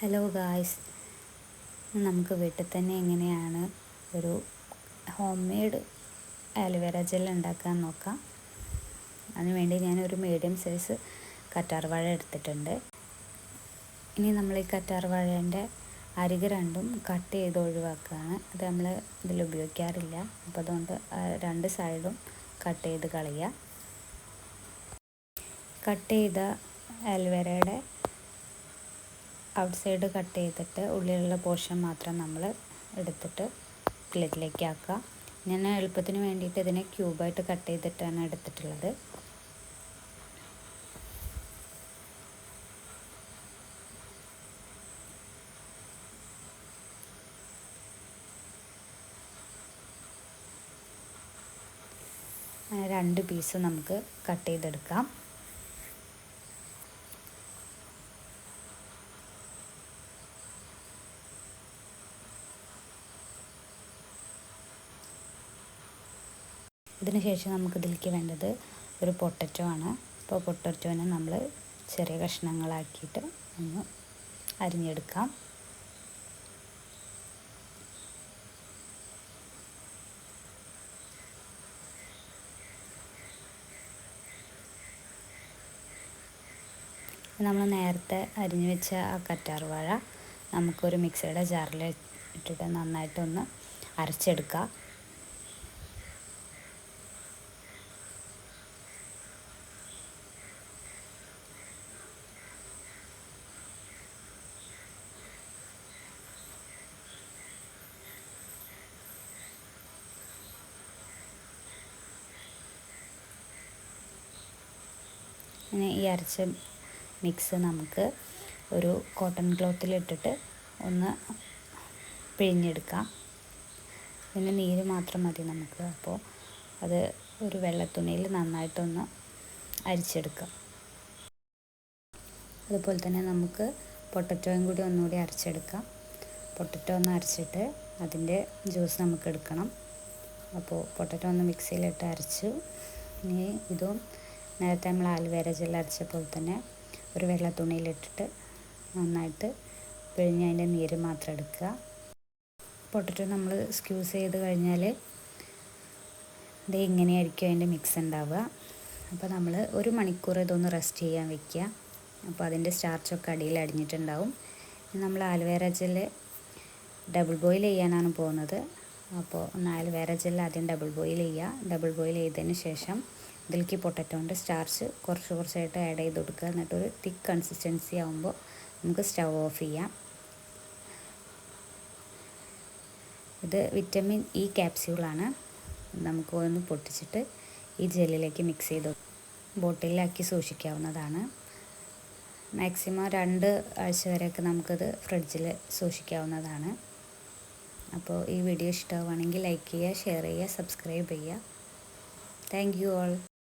Hello guys, നമുക്ക് വീട്ടിൽ തന്നെ എങ്ങനെയാണ് ഒരു ഹോം മെയ്ഡ് ആലോവേര ജെൽ ഉണ്ടാക്കാൻ നോക്കാം. അതിനുവേണ്ടി ഞാനൊരു മീഡിയം സൈസ് കറ്റാർ വാഴ എടുത്തിട്ടുണ്ട്. ഇനി നമ്മൾ ഈ കറ്റാർ വാഴേൻ്റെ അരിക് രണ്ടും കട്ട് ചെയ്ത് ഒഴിവാക്കുകയാണ്. അത് നമ്മൾ ഇതിൽ ഉപയോഗിക്കാറില്ല. അപ്പോൾ അതുകൊണ്ട് രണ്ട് സൈഡും കട്ട് ചെയ്ത് കളയുക. കട്ട് ചെയ്ത ആലോവേരയുടെ ഔട്ട് സൈഡ് കട്ട് ചെയ്തിട്ട് ഉള്ളിലുള്ള പോർഷൻ മാത്രം നമ്മൾ എടുത്തിട്ട് പ്ലേറ്റിലേക്ക് ആക്കുക. ഞാൻ എളുപ്പത്തിന് വേണ്ടിയിട്ട് ഇതിനെ ക്യൂബായിട്ട് കട്ട് ചെയ്തിട്ടാണ് എടുത്തിട്ടുള്ളത്. രണ്ട് പീസ് നമുക്ക് കട്ട് ചെയ്തെടുക്കാം. ഇതിന് ശേഷം നമുക്കിതിലേക്ക് വേണ്ടത് ഒരു പൊട്ടറ്റോ ആണ്. അപ്പോൾ പൊട്ടറ്റോനെ നമ്മൾ ചെറിയ കഷ്ണങ്ങളാക്കിയിട്ട് ഒന്ന് അരിഞ്ഞെടുക്കാം. നമ്മൾ നേരത്തെ അരിഞ്ഞു വെച്ച ആ കറ്റാർ വാഴ നമുക്കൊരു മിക്സിയുടെ ജാറിൽ ഇട്ടിട്ട് നന്നായിട്ടൊന്ന് അരച്ചെടുക്കാം. ഈ അരച്ച മിക്സ് നമുക്ക് ഒരു കോട്ടൺ ക്ലോത്തിലിട്ടിട്ട് ഒന്ന് പിഴിഞ്ഞെടുക്കാം. ഇതിന് നീര് മാത്രം മതി നമുക്ക്. അപ്പോൾ അത് ഒരു വെള്ളത്തുണിയിൽ നന്നായിട്ടൊന്ന് അരിച്ചെടുക്കാം. അതുപോലെ തന്നെ നമുക്ക് പൊട്ടറ്റോയും കൂടി ഒന്നുകൂടി അരച്ചെടുക്കാം. പൊട്ടറ്റോ ഒന്ന് അരച്ചിട്ട് അതിൻ്റെ ജ്യൂസ് നമുക്ക് എടുക്കണം. അപ്പോൾ പൊട്ടറ്റോ ഒന്ന് മിക്സിയിലിട്ട് അരച്ചു. ഇനി ഇതും നേരത്തെ നമ്മൾ ആലോവേര ജെൽ അരച്ച പോലെ തന്നെ ഒരു വെള്ള തുണിയിലിട്ടിട്ട് നന്നായിട്ട് പിഴിഞ്ഞ് അതിൻ്റെ നീര് മാത്രം എടുക്കുക. പൊട്ടറ്റോ നമ്മൾ സ്ക്യൂസ് ചെയ്ത് കഴിഞ്ഞാൽ ഇത് ഇങ്ങനെയായിരിക്കും അതിൻ്റെ മിക്സ് ഉണ്ടാവുക. അപ്പോൾ നമ്മൾ ഒരു മണിക്കൂർ ഇതൊന്ന് റെസ്റ്റ് ചെയ്യാൻ വെക്കുക. അപ്പോൾ അതിൻ്റെ സ്റ്റാർച്ചൊക്കെ അടിയിൽ അടിഞ്ഞിട്ടുണ്ടാവും. നമ്മൾ ആലോവേര ജെൽ ഡബിൾ ബോയിൽ ചെയ്യാനാണ് പോകുന്നത്. അപ്പോൾ ഒന്ന് ആലോവേര ജെൽ ആദ്യം ഡബിൾ ബോയിൽ ചെയ്യുക. ഡബിൾ ബോയിൽ ചെയ്തതിന് ശേഷം ഇതിലേക്ക് പൊട്ടറ്റോൻ്റെ സ്റ്റാർച്ച് കുറച്ച് കുറച്ചായിട്ട് ആഡ് ചെയ്ത് കൊടുക്കുക. എന്നിട്ടൊരു തിക്ക് കൺസിസ്റ്റൻസി ആകുമ്പോൾ നമുക്ക് സ്റ്റൗ ഓഫ് ചെയ്യാം. ഇത് വിറ്റമിൻ ഇ ക്യാപ്സ്യൂളാണ്. നമുക്ക് ഒന്ന് പൊട്ടിച്ചിട്ട് ഈ ജെല്ലിലേക്ക് മിക്സ് ചെയ്ത് ബോട്ടിലാക്കി സൂക്ഷിക്കാവുന്നതാണ്. മാക്സിമം 2 ആഴ്ച വരെയൊക്കെ നമുക്കത് ഫ്രിഡ്ജിൽ സൂക്ഷിക്കാവുന്നതാണ്. അപ്പോൾ ഈ വീഡിയോ ഇഷ്ടമാവുകയാണെങ്കിൽ ലൈക്ക് ചെയ്യുക, ഷെയർ ചെയ്യുക, സബ്സ്ക്രൈബ് ചെയ്യുക. Thank you all.